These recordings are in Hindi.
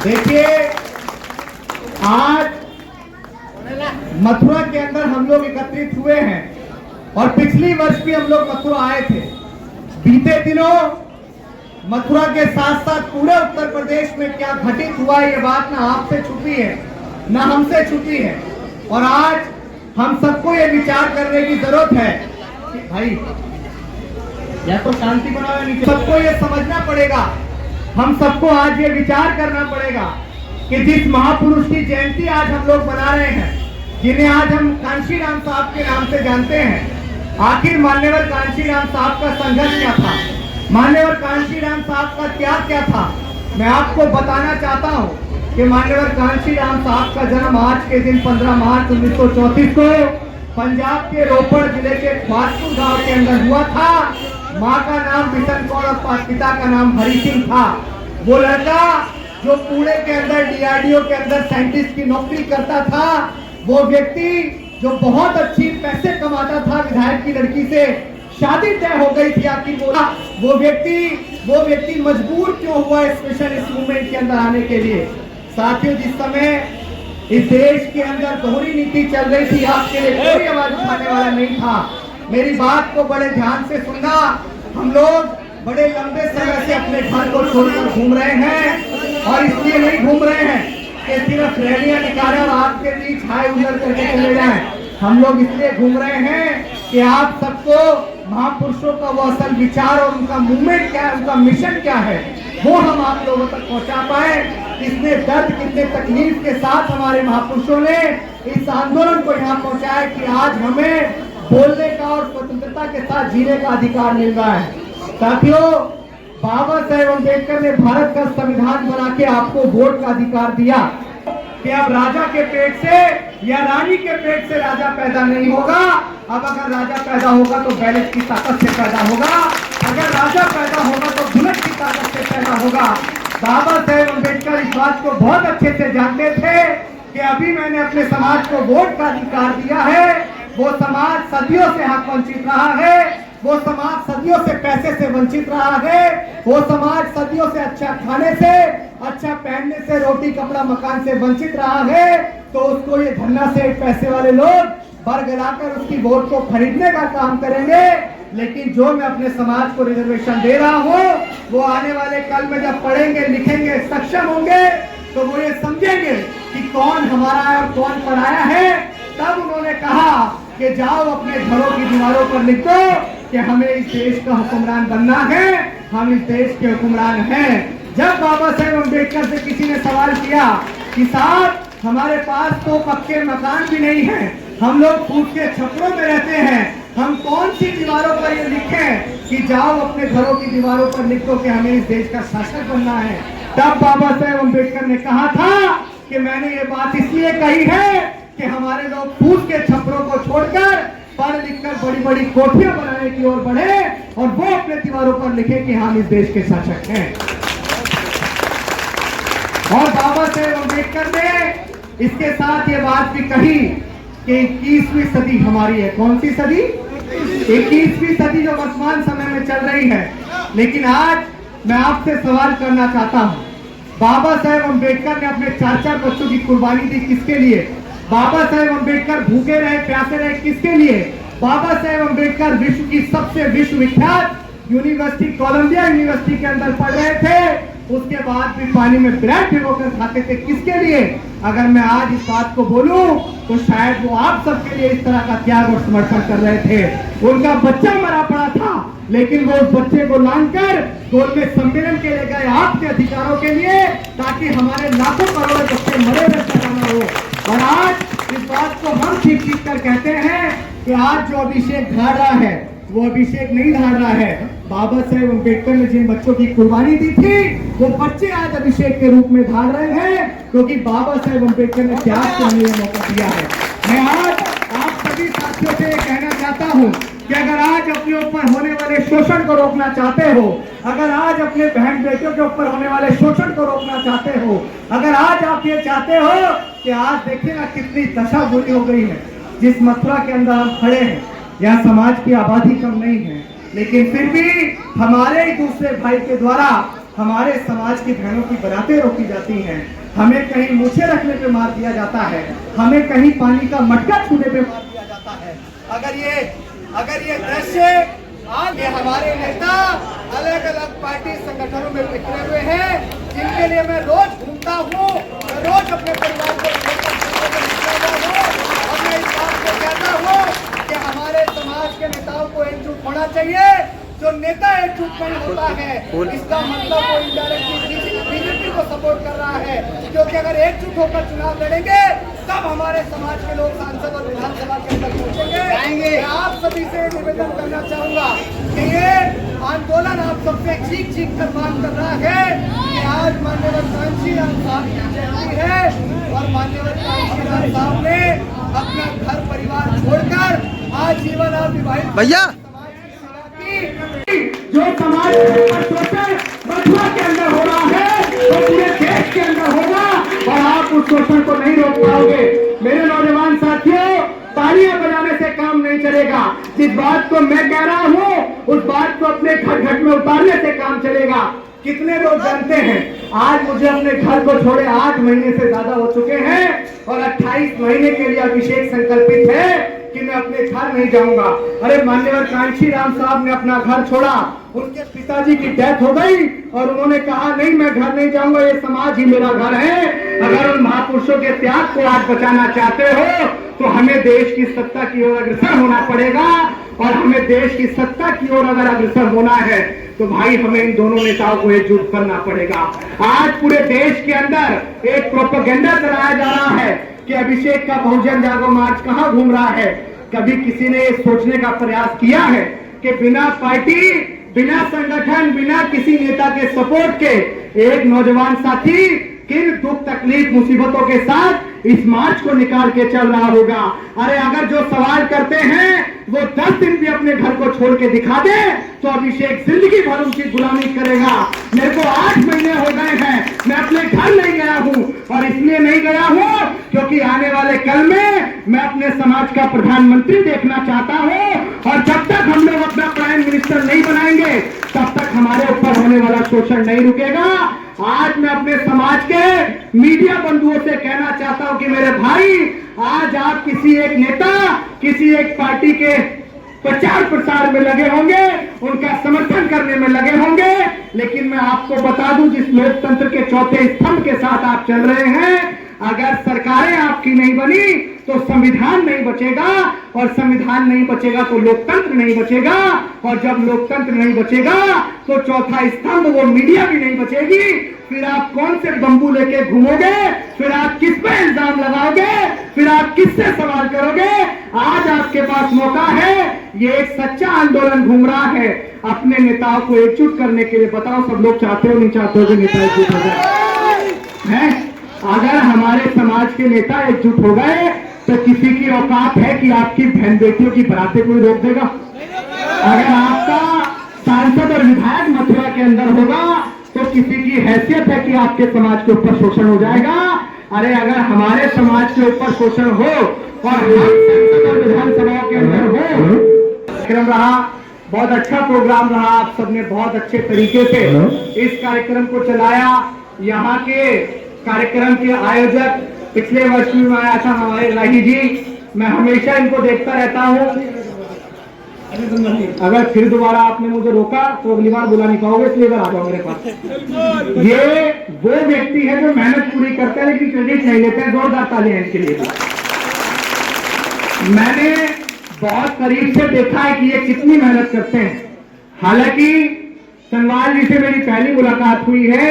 देखिए, आज मथुरा के अंदर हम लोग एकत्रित हुए हैं और पिछली वर्ष भी हम लोग मथुरा आए थे। बीते दिनों मथुरा के साथ साथ पूरे उत्तर प्रदेश में क्या घटित हुआ, ये बात ना आपसे छुपी है ना हमसे छुपी है। और आज हम सबको ये विचार करने की जरूरत है कि भाई या तो शांति बनाओ, नहीं सबको ये समझना पड़ेगा, हम सबको आज ये विचार करना पड़ेगा कि जिस महापुरुष की जयंती आज हम लोग मना रहे हैं, जिन्हें आज हम कांशीराम साहब के नाम से जानते हैं, आखिर मान्यवर कांशीराम साहब का संघर्ष क्या था, मान्यवर कांशीराम साहब का त्याग क्या था। मैं आपको बताना चाहता हूं कि मान्यवर कांशीराम साहब का जन्म आज के दिन 15 मार्च 1934 को पंजाब के रोपड़ जिले के बाजपुर गांव के अंदर हुआ था। माँ का नाम बिशन कौर और पिता का नाम हरि सिंह था। वो लड़का जो पुणे के अंदर डीआरडीओ के अंदर साइंटिस्ट की नौकरी करता था, वो व्यक्ति जो बहुत अच्छी पैसे कमाता था, विधायक की लड़की से शादी तय हो गई थी, आखिर वो व्यक्ति मजबूर क्यों हुआ स्पेशल इस मूवमेंट के अंदर आने के लिए। साथियों, जिस समय इस देश के अंदर दोहरी नीति चल रही थी, आपके लिए कोई आवाज उठाने वाला नहीं था। मेरी बात को बड़े ध्यान से सुनना। हम लोग बड़े लंबे समय से अपने घर को छोड़कर घूम रहे हैं और इसलिए नहीं घूम रहे हैं कि सिर्फ रैलियां निकालें और आपके बीच हाय उधर करके चले जाएं। हम लोग इसलिए घूम रहे हैं कि आप सबको महापुरुषों का वो असल विचार और उनका मूवमेंट क्या है, उनका मिशन क्या है, वो हम आप लोगों तक पहुंचा पाए। कितने दर्द, कितने तकलीफ के साथ हमारे महापुरुषों ने इस आंदोलन को यहाँ पहुंचाया कि आज हमें बोलने का और स्वतंत्रता के साथ जीने का अधिकार मिल रहा है। साथियों, बाबा साहेब अम्बेडकर ने भारत का संविधान बना के आपको वोट का अधिकार दिया कि अब राजा के पेट से या रानी के पेट से राजा पैदा नहीं होगा। अब अगर राजा पैदा होगा तो बैलेट की ताकत से पैदा होगा, अगर राजा पैदा होगा तो बुलेट की ताकत से पैदा होगा। बाबा साहेब अम्बेडकर इस बात को बहुत अच्छे से जानते थे कि अभी मैंने अपने समाज को वोट का अधिकार दिया है, वो समाज सदियों से हक वंचित रहा है, वो समाज सदियों से पैसे से वंचित रहा है, वो समाज सदियों से अच्छा खाने से, अच्छा पहनने से, रोटी कपड़ा मकान से वंचित रहा है। तो उसको ये धन्ना से पैसे वाले लोग बरगलाकर उसकी वोट को खरीदने का काम करेंगे। लेकिन जो मैं अपने समाज को रिजर्वेशन दे रहा हूँ, वो आने वाले कल में जब पढ़ेंगे लिखेंगे सक्षम होंगे तो वो ये समझेंगे कि कौन हमारा है और कौन पराया है। तब उन्होंने कहा कि जाओ अपने घरों की दीवारों पर लिख दो कि हमें इस देश का हुक्मरान बनना है, हम इस देश के हुक्मरान हैं। जब बाबा साहेब अम्बेडकर से किसी ने सवाल किया कि साहब हमारे पास तो पक्के मकान भी नहीं है, हम लोग फूट के छपरों में रहते हैं, हम कौन सी दीवारों पर ये लिखें कि जाओ अपने घरों की दीवारों पर लिख दो कि हमें इस देश का शासक बनना है। तब बाबा साहेब अम्बेडकर ने कहा था कि मैंने ये बात इसलिए कही है कि हमारे लोग फूट के छपरों को छोड़कर पढ़ लिखकर बड़ी बड़ी कोठियां बनाने की ओर बढ़े और वो अपने दीवारों पर लिखे कि हम इस देश के शासक हैं। और बाबा साहेब अम्बेडकर ने इसके साथ ये बात भी कही कि 21वीं सदी हमारी है। कौन सी सदी? 21वीं सदी जो वर्तमान समय में चल रही है। लेकिन आज मैं आपसे सवाल करना चाहता हूं, बाबा साहेब अम्बेडकर ने अपने 4-4 बच्चों की कुर्बानी दी, किसके लिए? बाबा साहेब अम्बेडकर भूखे रहे, प्यासे रहे, किसके लिए? बाबा साहेब अम्बेडकर विश्व की सबसे विश्वविख्यात यूनिवर्सिटी कोलंबिया यूनिवर्सिटी के अंदर पढ़ रहे थे, उसके बाद भी पानी में ब्रेड भिगोकर खाते थे, किसके लिए? अगर मैं आज इस बात को बोलूं तो शायद वो आप सबके लिए इस तरह का त्याग और समर्पण कर रहे थे। उनका बच्चा मरा पड़ा था, लेकिन वो उस बच्चे को लांघकर गोलमेज सम्मेलन के लिए गए आपके अधिकारों के लिए, ताकि हमारे लाखों करोड़ों बच्चे मरे रहते न हो। और आज इस बात को हम चीख कर कहते हैं कि आज जो अभिषेक धार रहा है वो अभिषेक नहीं धार रहा है। बाबा साहेब अम्बेडकर ने जिन बच्चों की कुर्बानी दी थी वो बच्चे आज अभिषेक के रूप में धार रहे हैं, क्योंकि बाबा साहेब अम्बेडकर ने त्याग करने का मौका दिया है। मैं आज आप सभी साथियों से कहना चाहता हूँ कि अगर आज अपने ऊपर होने वाले शोषण को रोकना चाहते हो, अगर आज अपने बहन बेटियों के ऊपर होने वाले शोषण को रोकना चाहते हो, अगर आज आप ये चाहते हो कि आज देखिए ना कितनी दशा बुरी हो गई है, जिस मथुरा के अंदर हम खड़े हैं, यहाँ समाज की आबादी कम नहीं है, लेकिन फिर भी हमारे ही दूसरे भाई के द्वारा हमारे समाज की बहनों की बारातें रोकी जाती हैं, हमें कहीं मूछे रखने पे मार दिया जाता है, हमें कहीं पानी का मटका छूने पे मार दिया जाता है। अगर ये दृश्य आगे हमारे नेता अलग अलग पार्टी संगठनों में बिखरे हुए हैं, जिनके लिए मैं रोज घूमता हूँ, रोज अपने परिवार को और मैं इस बात को कहता हूँ कि हमारे समाज के नेताओं को एकजुट होना चाहिए। जो नेता एकजुट नहीं होता है, इसका मतलब वो इनडायरेक्टली बीजेपी को सपोर्ट कर रहा है, क्योंकि अगर एकजुट होकर चुनाव लड़ेंगे तब हमारे समाज के लोग सांसद और विधानसभा के अंदर पहुंचेंगे। मैं आप सभी से निवेदन करना चाहूंगा कि ये आंदोलन आप सबसे चीख चीख कर मांग कर रहा है कि आज माननीय कांशी राम साहब की जयंती है और माननीय कांशी राम साहब ने अपना घर परिवार छोड़कर आजीवन अविवाहित भैया जो समाज मथुरा के अंदर हो रहा है वो पूरे देश के अंदर होगा और आप उस शोषण को नहीं रोक पाओगे। मेरे नौजवान साथियों, तालियां बजाने से काम नहीं चलेगा। जिस बात को मैं कह रहा हूँ उस बात को अपने घर घर में उतारने से काम चलेगा। कितने लोग जानते हैं आज मुझे अपने घर को छोड़े 8 महीने से ज्यादा हो चुके हैं और 28 महीने के लिए अभिषेक संकल्पित है कि मैं अपने घर नहीं जाऊंगा। अरे मान्यवर कांशी राम साहब ने अपना घर छोड़ा, उनके पिताजी की डेथ हो गई और उन्होंने कहा नहीं मैं घर नहीं जाऊंगा, ये समाज ही मेरा घर है। अगर उन महापुरुषों के त्याग को आज बचाना चाहते हो तो हमें देश की सत्ता की ओर अग्रसर होना पड़ेगा और हमें देश की सत्ता की ओर अगर अग्रसर होना है तो भाई हमें इन दोनों नेताओं को एकजुट करना पड़ेगा। आज पूरे देश के अंदर एक प्रोपेगेंडा चलाया जा रहा है कि अभिषेक का बहुजन जागो मार्च कहां घूम रहा है। कभी किसी ने ये सोचने का प्रयास किया है कि बिना पार्टी, बिना संगठन, बिना किसी नेता के सपोर्ट के एक नौजवान साथी किन दुख तकलीफ मुसीबतों के साथ इस मार्च को निकाल के चल रहा होगा। अरे अगर जो सवाल करते हैं वो 10 दिन भी अपने घर को छोड़ के दिखा दे तो अभिषेक जिंदगी भर उनकी गुलामी करेगा। मेरे को 8 महीने हो गए हैं, मैं अपने घर नहीं गया हूं और इसलिए नहीं गया हूं क्योंकि आने वाले कल में मैं अपने समाज का प्रधानमंत्री देखना चाहता हूं और जब तक हम लोग अपना प्राइम मिनिस्टर नहीं बनाएंगे तब तक हमारे ऊपर होने वाला शोषण नहीं रुकेगा। आज मैं अपने समाज के मीडिया बंधुओं से कहना चाहता हूं कि मेरे भाई, आज आप किसी एक नेता, किसी एक पार्टी के प्रचार प्रसार में लगे होंगे, उनका समर्थन करने में लगे होंगे, लेकिन मैं आपको बता दूं जिस लोकतंत्र के चौथे स्तंभ के साथ आप चल रहे हैं, अगर सरकारें आपकी नहीं बनी तो संविधान नहीं बचेगा और संविधान नहीं बचेगा तो लोकतंत्र नहीं बचेगा और जब लोकतंत्र नहीं बचेगा तो चौथा स्तंभ वो मीडिया भी नहीं बचेगी। फिर आप कौन से बंबू लेके घूमोगे, फिर आप किस पे इल्जाम लगाओगे, फिर आप किससे सवाल करोगे। आज आपके पास मौका है, ये एक सच्चा आंदोलन घूम रहा है अपने नेताओं को एकजुट करने के लिए। बताओ सब लोग चाहते हो नहीं चाहते हो कि नेता एकजुट हो जाए? अगर हमारे समाज के नेता एकजुट हो गए तो किसी की औकात है कि आपकी बहन बेटियों की बारातें कोई रोक देगा? अगर आपका सांसद और विधायक मथुरा के अंदर होगा तो किसी की हैसियत है कि आपके समाज के ऊपर शोषण हो जाएगा? अरे अगर हमारे समाज के ऊपर शोषण हो और हम संसद और विधानसभाओं के अंदर हो, कार्यक्रम रहा, बहुत अच्छा प्रोग्राम रहा, आप सबने बहुत अच्छे तरीके से इस कार्यक्रम को चलाया। यहाँ के कार्यक्रम के आयोजक पिछले वर्ष भी आया था हमारे राही जी, मैं हमेशा इनको देखता रहता हूँ। अगर फिर दोबारा आपने मुझे रोका तो अगली बार बुला नहीं पाओगे, इसलिए इधर आ जाओ मेरे पास। ये वो व्यक्ति है जो मेहनत पूरी करता है लेकिन क्रेडिट नहीं लेते हैं। जोरदार तालियां इसके लिए। मैंने बहुत करीब से देखा है कि ये कितनी मेहनत करते हैं। हालांकि सनवाल जी से मेरी पहली मुलाकात हुई है,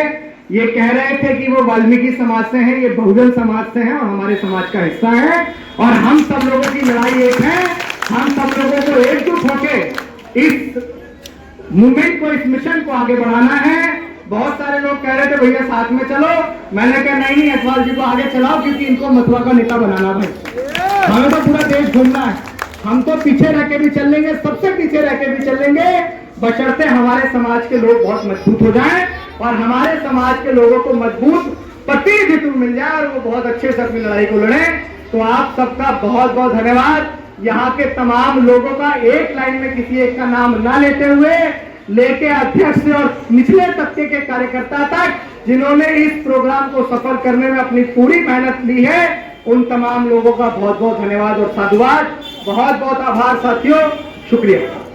ये कह रहे थे कि वो वाल्मीकि समाज से हैं, ये बहुजन समाज से हैं और हमारे समाज का हिस्सा है और हम सब लोगों की लड़ाई एक है। हम सब लोगों को एकजुट होकर इस मूवमेंट को, इस मिशन को आगे बढ़ाना है। बहुत सारे लोग कह रहे थे भैया साथ में चलो, मैंने कहा नहीं, यशपाल जी को आगे चलाओ क्योंकि इनको मथुरा का नेता बनाना भाई। हमें तो पूरा देश घूमना है, हम तो पीछे रह के भी चल लेंगे, सबसे पीछे रह के भी चल लेंगे, बशर्ते हमारे समाज के लोग बहुत मजबूत हो जाएं और हमारे समाज के लोगों को मजबूत प्रतिनिधित्व मिल जाए और वो बहुत अच्छे से अपनी लड़ाई को लड़े। तो आप सबका बहुत बहुत धन्यवाद। यहाँ के तमाम लोगों का एक लाइन में किसी एक का नाम ना लेते हुए लेके अध्यक्ष से और निचले तबके के कार्यकर्ता तक जिन्होंने इस प्रोग्राम को सफल करने में अपनी पूरी मेहनत ली है, उन तमाम लोगों का बहुत बहुत धन्यवाद और साधुवाद। बहुत बहुत आभार साथियों, शुक्रिया।